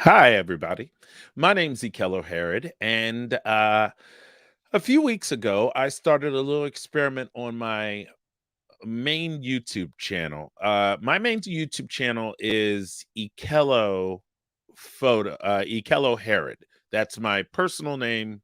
Hi, everybody. My name's Ekello Herod, and a few weeks ago, I started a little experiment on my main YouTube channel. My main YouTube channel is Ekello Herod. That's my personal name.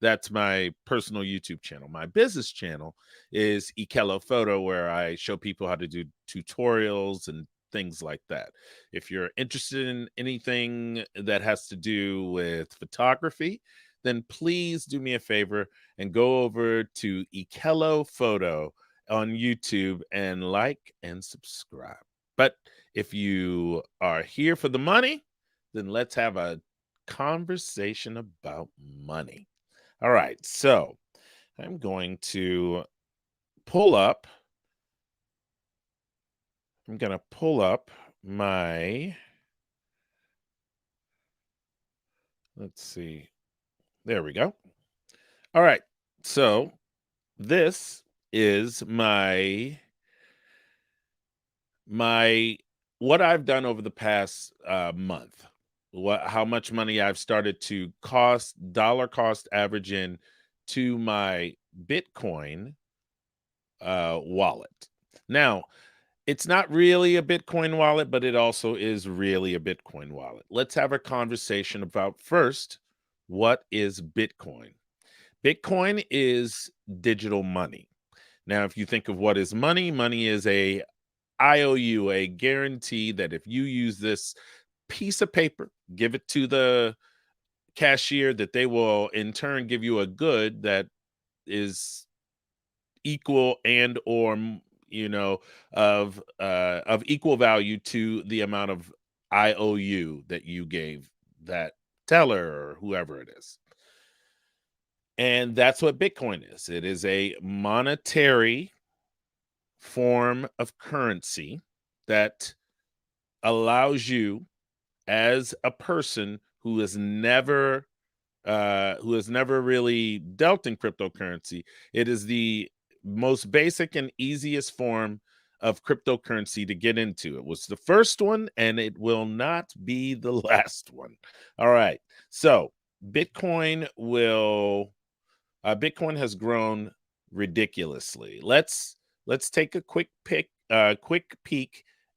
That's my personal YouTube channel. My business channel is Ekello Photo, where I show people how to do tutorials and things like that. If you're interested in anything that has to do with photography, then please do me a favor and go over to Ekello Photo on YouTube and like and subscribe. But if you are here for the money, then let's have a conversation about money. All right. So I'm going to pull up, I'm going to pull up my, let's see. There we go. All right. So this is my what I've done over the past month. How much money I've started to dollar cost average in to my Bitcoin wallet. Now, it's not really a Bitcoin wallet, but it also is really a Bitcoin wallet. Let's have a conversation about first, what is Bitcoin? Bitcoin is digital money. Now, if you think of what is money, money is a IOU, a guarantee that if you use this piece of paper, give it to the cashier, that they will in turn give you a good that is equal and or of equal value to the amount of IOU that you gave that teller or whoever it is. And that's what Bitcoin is. It is a monetary form of currency that allows you, as a person who has never really dealt in cryptocurrency, it is the most basic and easiest form of cryptocurrency to get into. It was the first one and it will not be the last one. All right. So bitcoin will Bitcoin has grown ridiculously. Let's take a quick peek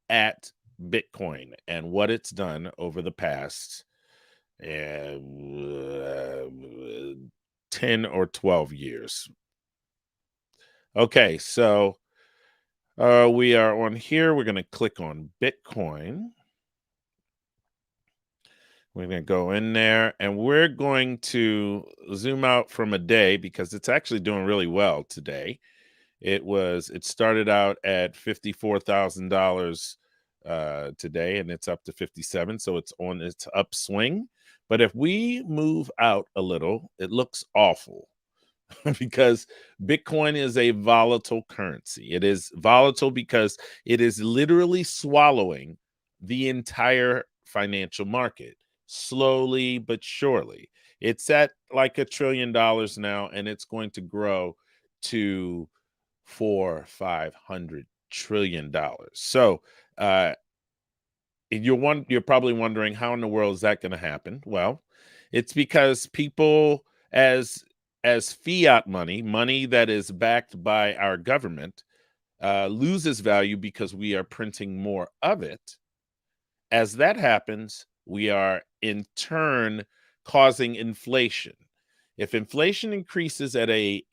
at Bitcoin and what it's done over the past uh, 10 or 12 years. Okay, so we are on here. We're going to click on Bitcoin. We're going to go in there and we're going to zoom out from a day because it's actually doing really well today. It started out at $54,000 today and it's up to 57, so it's on its upswing. But if we move out a little, it looks awful because Bitcoin is a volatile currency. It is volatile because it is literally swallowing the entire financial market slowly but surely. It's at like $1 trillion now, and it's going to grow to 500 trillion dollars. So you're probably wondering, how in the world is that going to happen? Well, it's because people, as fiat money that is backed by our government, loses value because we are printing more of it. As that happens, we are in turn causing inflation. If inflation increases at a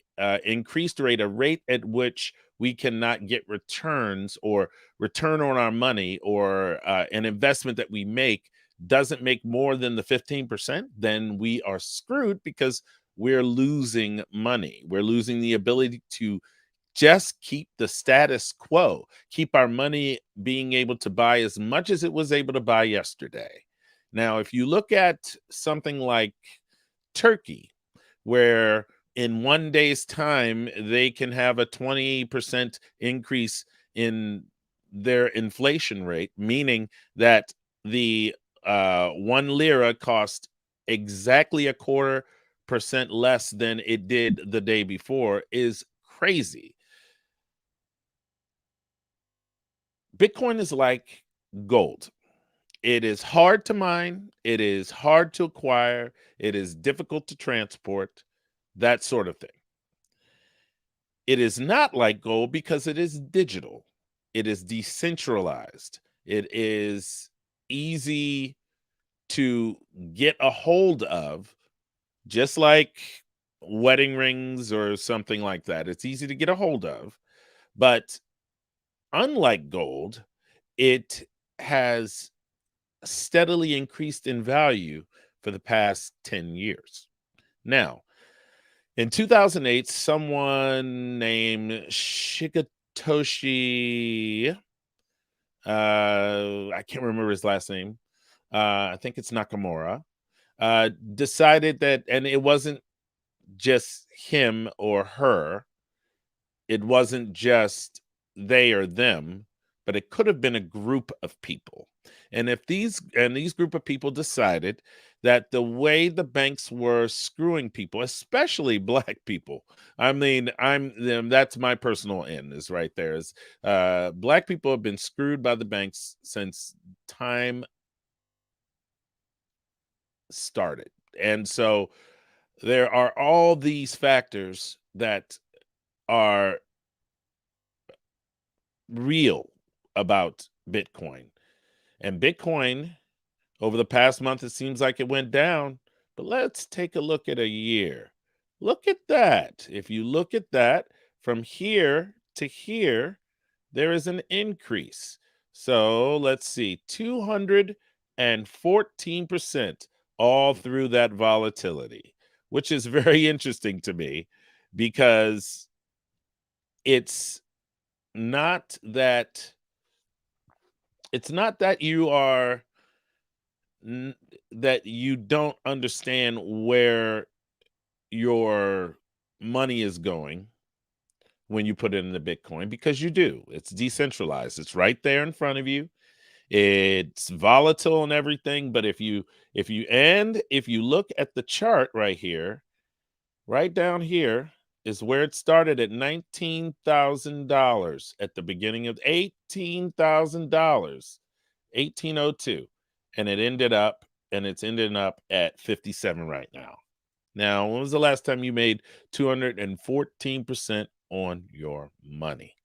increased rate, a rate at which we cannot get returns or return on our money, or an investment that we make doesn't make more than the 15%, then we are screwed because we're losing money. We're losing the ability to just keep the status quo, keep our money being able to buy as much as it was able to buy yesterday. Now, if you look at something like Turkey, where in one day's time they can have a 20% increase in their inflation rate, meaning that the 1 lira cost exactly a quarter% less than it did the day before, is crazy. Bitcoin is like gold. It is hard to mine, it is hard to acquire, it is difficult to transport, that sort of thing. It is not like gold because it is digital. It is decentralized. It is easy to get a hold of, just like wedding rings or something like that. It's easy to get a hold of. But unlike gold, it has steadily increased in value for the past 10 years. Now, in 2008, someone named Shigetoshi, I can't remember his last name. I think it's Nakamura, decided that, and it wasn't just him or her, it wasn't just they or them, but it could have been a group of people. And if these group of people decided that the way the banks were screwing people, especially black people, I mean, that's my personal end is right there is black people have been screwed by the banks since time started. And so there are all these factors that are real about Bitcoin. And Bitcoin, over the past month, it seems like it went down. But let's take a look at a year. Look at that. If you look at that from here to here, there is an increase. So let's see, 214% all through that volatility, which is very interesting to me because it's not that you are that you don't understand where your money is going when you put it in the Bitcoin, because you do. It's decentralized. It's right there in front of you. It's volatile and everything, but if you look at the chart right here, right down here is where it started at $19,000 at the beginning of $18,000, 1802, and it's ending up at 57 right now. Now, when was the last time you made 214% on your money?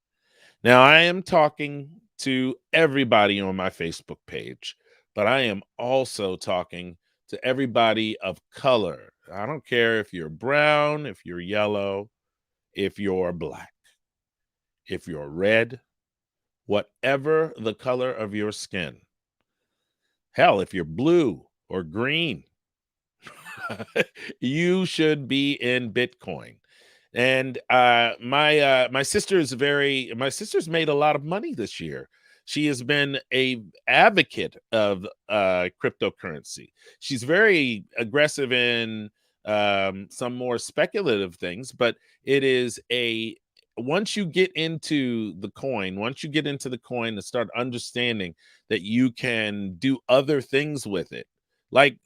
Now, I am talking to everybody on my Facebook page, but I am also talking to everybody of color. I don't care if you're brown, if you're yellow, if you're black, if you're red, whatever the color of your skin. Hell, if you're blue or green, you should be in Bitcoin. And my sister's made a lot of money this year. She has been a advocate of cryptocurrency. She's very aggressive in some more speculative things, but it is a once you get into the coin, and start understanding that you can do other things with it. Like,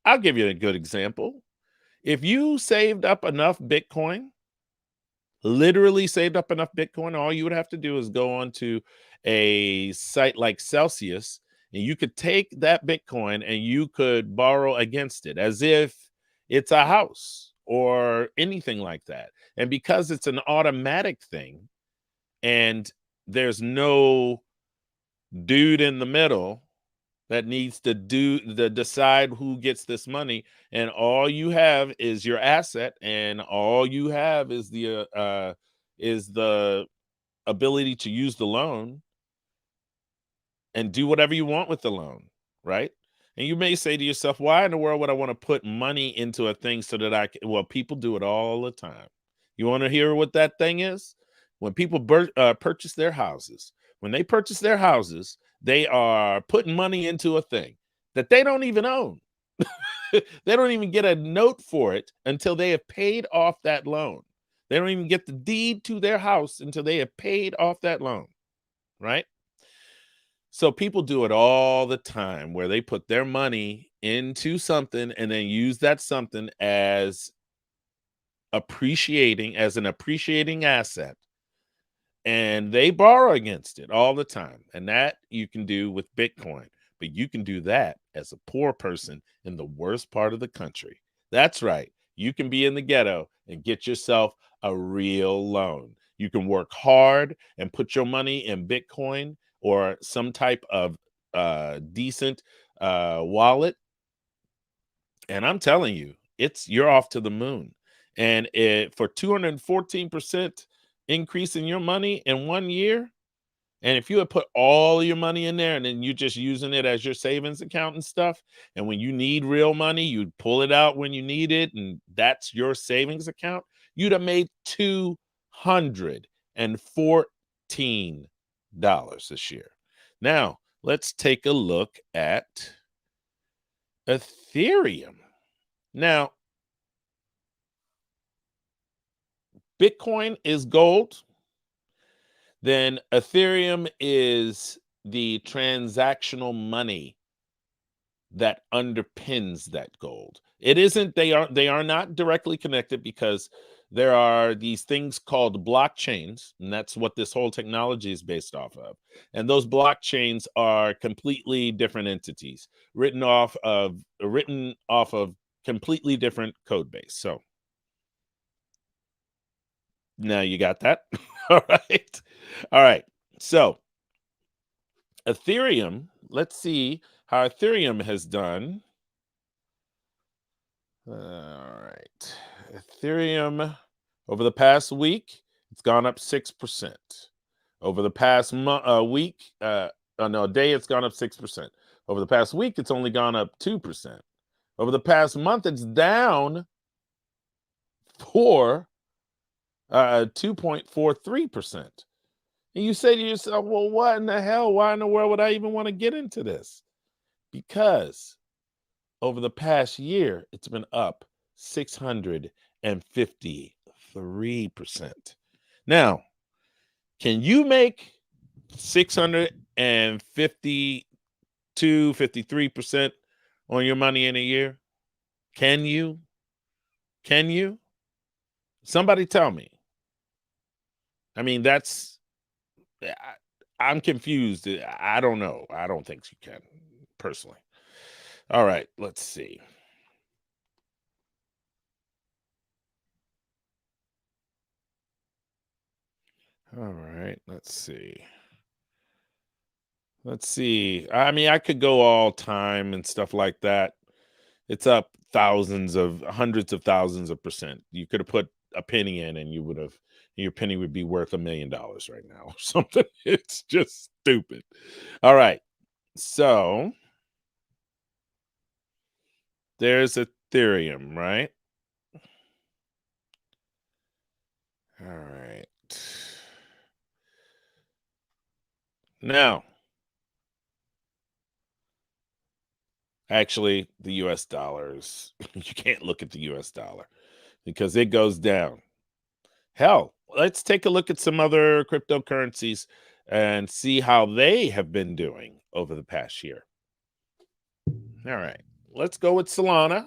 I'll give you a good example. If you saved up enough Bitcoin, literally saved up enough Bitcoin, all you would have to do is go onto a site like Celsius, and you could take that Bitcoin and you could borrow against it as if it's a house or anything like that. And because it's an automatic thing and there's no dude in the middle that needs to decide who gets this money, and all you have is your asset, and all you have is the ability to use the loan and do whatever you want with the loan, right? And you may say to yourself, why in the world would I want to put money into a thing so that I can? Well, people do it all the time. You want to hear what that thing is? When people purchase their houses, they are putting money into a thing that they don't even own. They don't even get a note for it until they have paid off that loan. They don't even get the deed to their house until they have paid off that loan, right? So people do it all the time where they put their money into something and then use that something as an appreciating asset, and they borrow against it all the time. And that you can do with Bitcoin. but you can do that as a poor person in the worst part of the country. That's right. You can be in the ghetto and get yourself a real loan. You can work hard and put your money in Bitcoin or some type of decent wallet. And I'm telling you, you're off to the moon. And for 214% increase in your money in 1 year, and if you had put all your money in there and then you're just using it as your savings account and stuff, and when you need real money, you pull it out when you need it, and that's your savings account, you'd have made $214 this year. Now, let's take a look at Ethereum. Now, Bitcoin is gold. Then Ethereum is the transactional money that underpins that gold. It isn't, they are not directly connected because there are these things called blockchains, and that's what this whole technology is based off of. And those blockchains are completely different entities written off of completely different code base. So now you got that. All right. All right. So Ethereum, let's see how Ethereum has done. All right. Ethereum over the past week, it's gone up 6%. Over the past week, no, day, it's gone up 6%. Over the past week, it's only gone up 2%. Over the past month, it's down 2.43%. And you say to yourself, well, what in the hell? Why in the world would I even want to get into this? Because over the past year, it's been up 653%. Now, can you make 53% on your money in a year? Can you? Can you? Somebody tell me. I mean, I'm confused. I don't know. I don't think you can, personally. All right, let's see. All right, let's see. Let's see. I mean, I could go all time and stuff like that. It's up hundreds of thousands of percent. You could have put a penny in and your penny would be worth $1 million right now or something. It's just stupid. All right. So there's Ethereum, right? All right. Now, actually, the US dollars, you can't look at the US dollar because it goes down. Hell, let's take a look at some other cryptocurrencies and see how they have been doing over the past year. All right, let's go with Solana,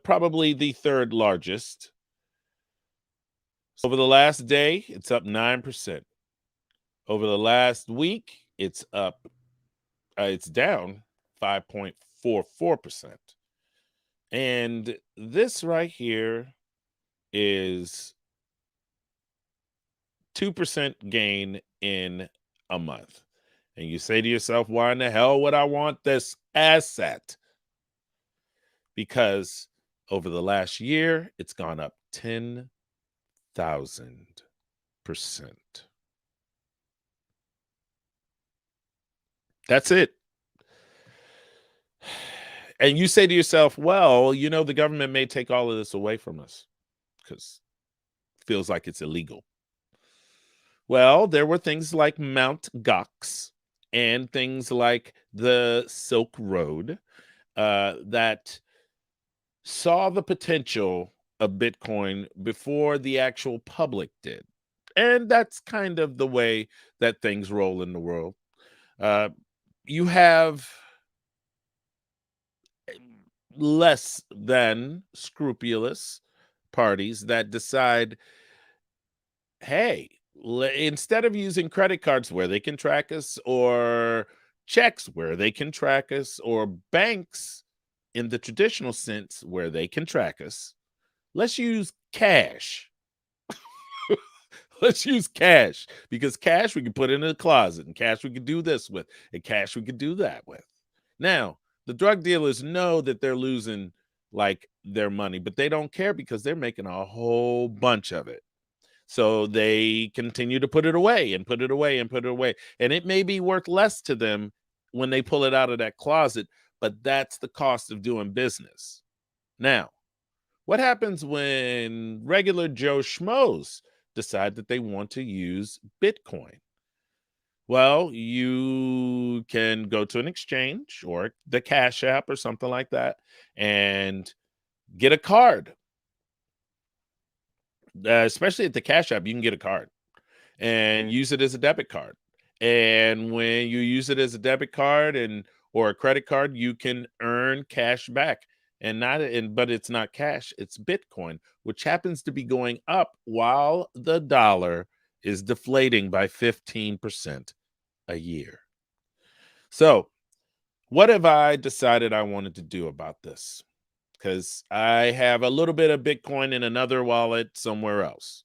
probably the third largest. Over the last day, it's up 9%. Over the last week, it's down 5.44%. And this right here is 2% gain in a month. And you say to yourself, why in the hell would I want this asset? Because over the last year, it's gone up 10,000%. That's it. And you say to yourself, well, the government may take all of this away from us because it feels like it's illegal. Well, there were things like Mount Gox and things like the Silk Road that saw the potential of Bitcoin before the actual public did. And that's kind of the way that things roll in the world. You have less than scrupulous parties that decide, hey, instead of using credit cards where they can track us or checks where they can track us, or banks in the traditional sense where they can track us. Let's use cash. Let's use cash, because cash we can put in a closet, and cash we can do this with, and cash we can do that with. Now, the drug dealers know that they're losing like their money, but they don't care because they're making a whole bunch of it. So they continue to put it away and put it away and put it away. And it may be worth less to them when they pull it out of that closet, but that's the cost of doing business. Now, what happens when regular Joe Schmoes decide that they want to use Bitcoin? Well, you can go to an exchange or the Cash App or something like that and get a card. Especially at the Cash App, you can get a card and use it as a debit card. And when you use it as a debit card and or a credit card, you can earn cash back. And not and but it's not cash, it's Bitcoin, which happens to be going up while the dollar is deflating by 15% a year. So, what have I decided I wanted to do about this? Because I have a little bit of Bitcoin in another wallet somewhere else,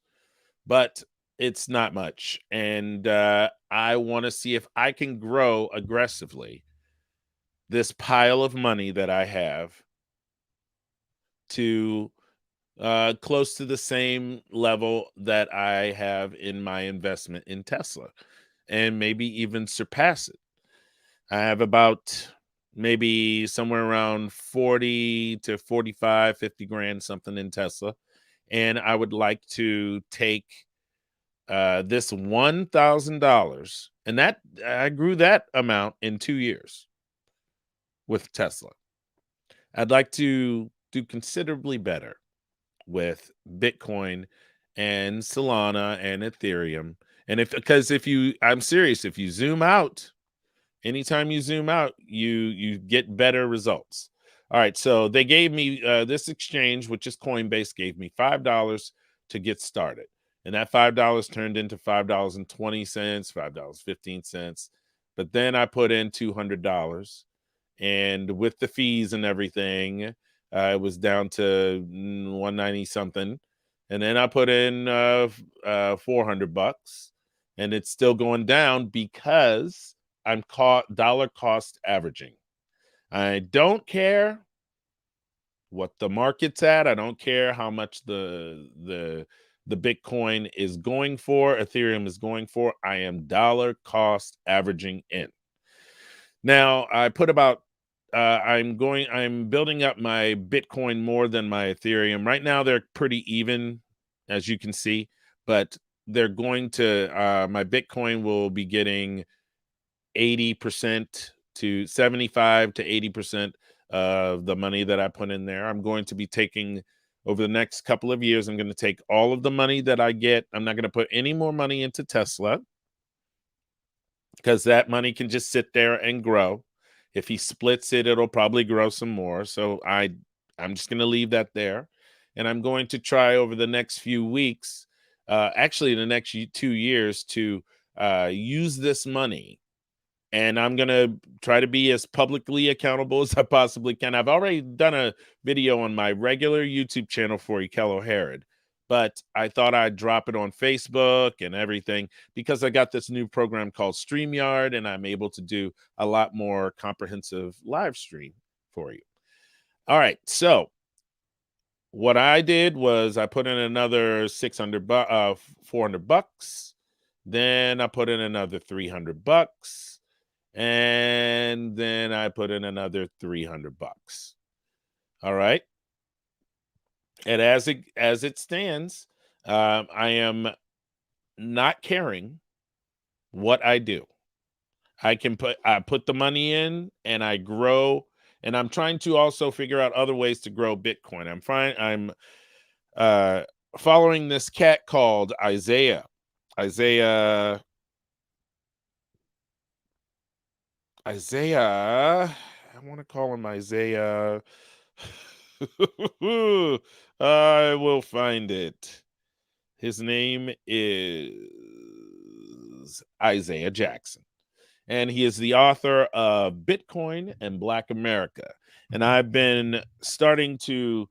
but it's not much. And I want to see if I can grow aggressively this pile of money that I have to close to the same level that I have in my investment in Tesla, and maybe even surpass it. I have about maybe somewhere around 40 to 45, 50 grand, something in Tesla. And I would like to take this $1,000, and that I grew that amount in 2 years with Tesla. I'd like to do considerably better with Bitcoin and Solana and Ethereum. And because if you, I'm serious, if you zoom out, anytime you zoom out, you get better results. All right, so they gave me this exchange, which is Coinbase, gave me $5 to get started, and that $5 turned into $5.20, $5.15. But then I put in $200, and with the fees and everything, it was down to 190 something. And then I put in $400, and it's still going down because I'm caught dollar cost averaging. I don't care what the market's at. I don't care how much the Bitcoin is going for, Ethereum is going for. I am dollar cost averaging in. Now, I put about I'm building up my Bitcoin more than my Ethereum. Right now they're pretty even, as you can see, but they're going to my Bitcoin will be getting 80% to 75 to 80% of the money that I put in there. I'm going to be taking over the next couple of years. I'm going to take all of the money that I get. I'm not going to put any more money into Tesla because that money can just sit there and grow. If he splits it, it'll probably grow some more. So I'm just going to leave that there. And I'm going to try over the next few weeks, actually the next 2 years, to use this money, and I'm going to try to be as publicly accountable as I possibly can. I've already done a video on my regular YouTube channel for Ikello Herod, but I thought I'd drop it on Facebook and everything because I got this new program called StreamYard, and I'm able to do a lot more comprehensive live stream for you. All right, so what I did was I put in another 400 bucks. Then I put in another 300 bucks. And then I put in another 300 bucks. All right. And as it stands, I am not caring what I do. I put the money in and I grow, and I'm trying to also figure out other ways to grow Bitcoin. I'm following this cat called Isaiah. I want to call him Isaiah. I will find it. His name is Isaiah Jackson. and he is the author of Bitcoin and Black America. And I've been starting to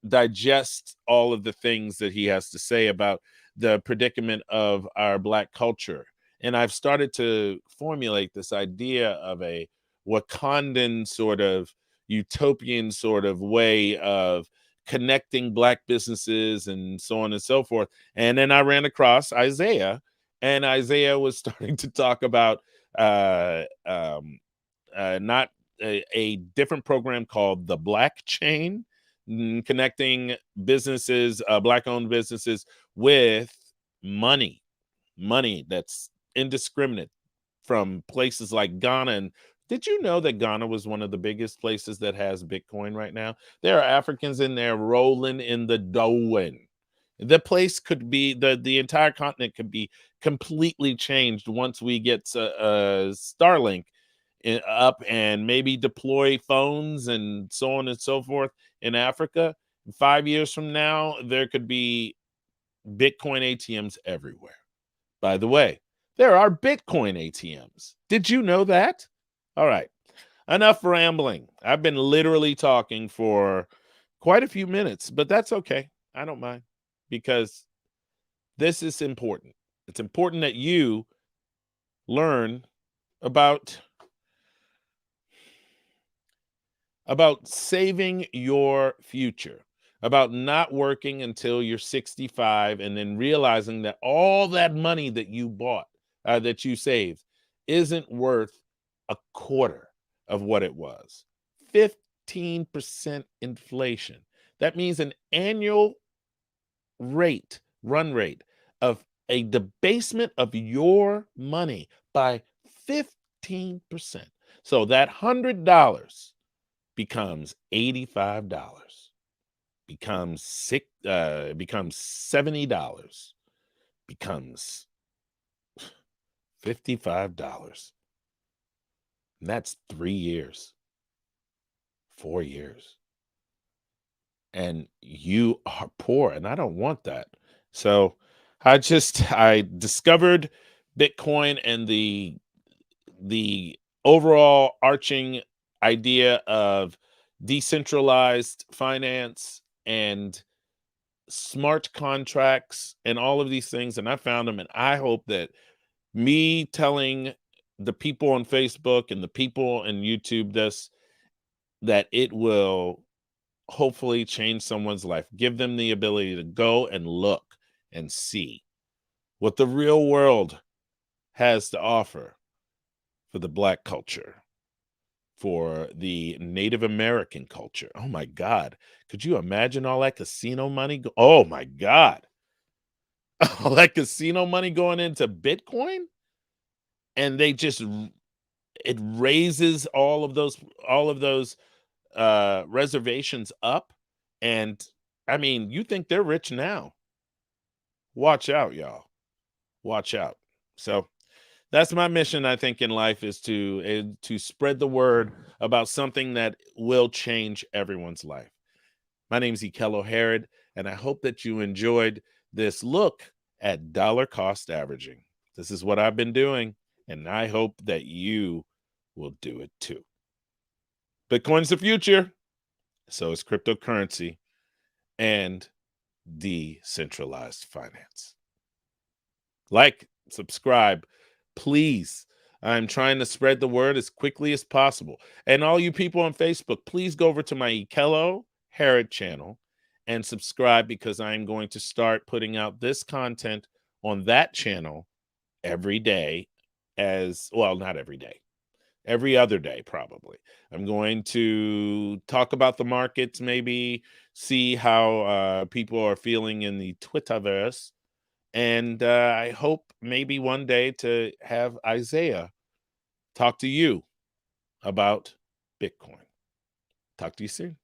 digest all of the things that he has to say about the predicament of our Black culture. And I've started to formulate this idea of a Wakandan sort of utopian sort of way of connecting Black businesses and so on and so forth. And then I ran across Isaiah, and Isaiah was starting to talk about not a different program called the Black Chain, connecting businesses, Black owned businesses, with money, money that's indiscriminate from places like Ghana. And did you know that Ghana was one of the biggest places that has Bitcoin right now? There are Africans in there rolling in the dough. The place could be the entire continent could be completely changed once we get Starlink up and maybe deploy phones and so on and so forth in Africa. 5 years from now, there could be Bitcoin ATMs everywhere. By the way, there are Bitcoin ATMs. Did you know that? All right. Enough rambling. I've been literally talking for quite a few minutes, but that's okay. I don't mind, because this is important. It's important that you learn about saving your future, about not working until you're 65 and then realizing that all that money that you bought, that you saved, isn't worth a quarter of what it was. 15% inflation. That means an annual run rate of a debasement of your money by 15%. So that $100 becomes $85, becomes $70, becomes $55. And that's 3 years, 4 years. And you are poor, and I don't want that. So I discovered Bitcoin and the overall arching idea of decentralized finance and smart contracts and all of these things, and I found them. And I hope that me telling the people on Facebook and the people on YouTube this, that it will hopefully change someone's life, give them the ability to go and look and see what the real world has to offer for the Black culture, for the Native American culture. Oh my God. Could you imagine all that casino money? Oh my God. All that casino money going into Bitcoin? And it raises all of those reservations up. And I mean, you think they're rich now. Watch out, y'all. Watch out. So that's my mission, I think, in life, is to spread the word about something that will change everyone's life. My name is Ikello Herod, and I hope that you enjoyed this look at dollar cost averaging. This is what I've been doing, and I hope that you will do it too. Bitcoin's the future, so is cryptocurrency and decentralized finance. Like, subscribe, please. I'm trying to spread the word as quickly as possible. And all you people on Facebook, please go over to my Ikello Herod channel and subscribe, because I'm going to start putting out this content on that channel every day. As well, not every day, every other day, probably. I'm going to talk about the markets, maybe see how people are feeling in the Twitterverse. And I hope maybe one day to have Isaiah talk to you about Bitcoin. Talk to you soon.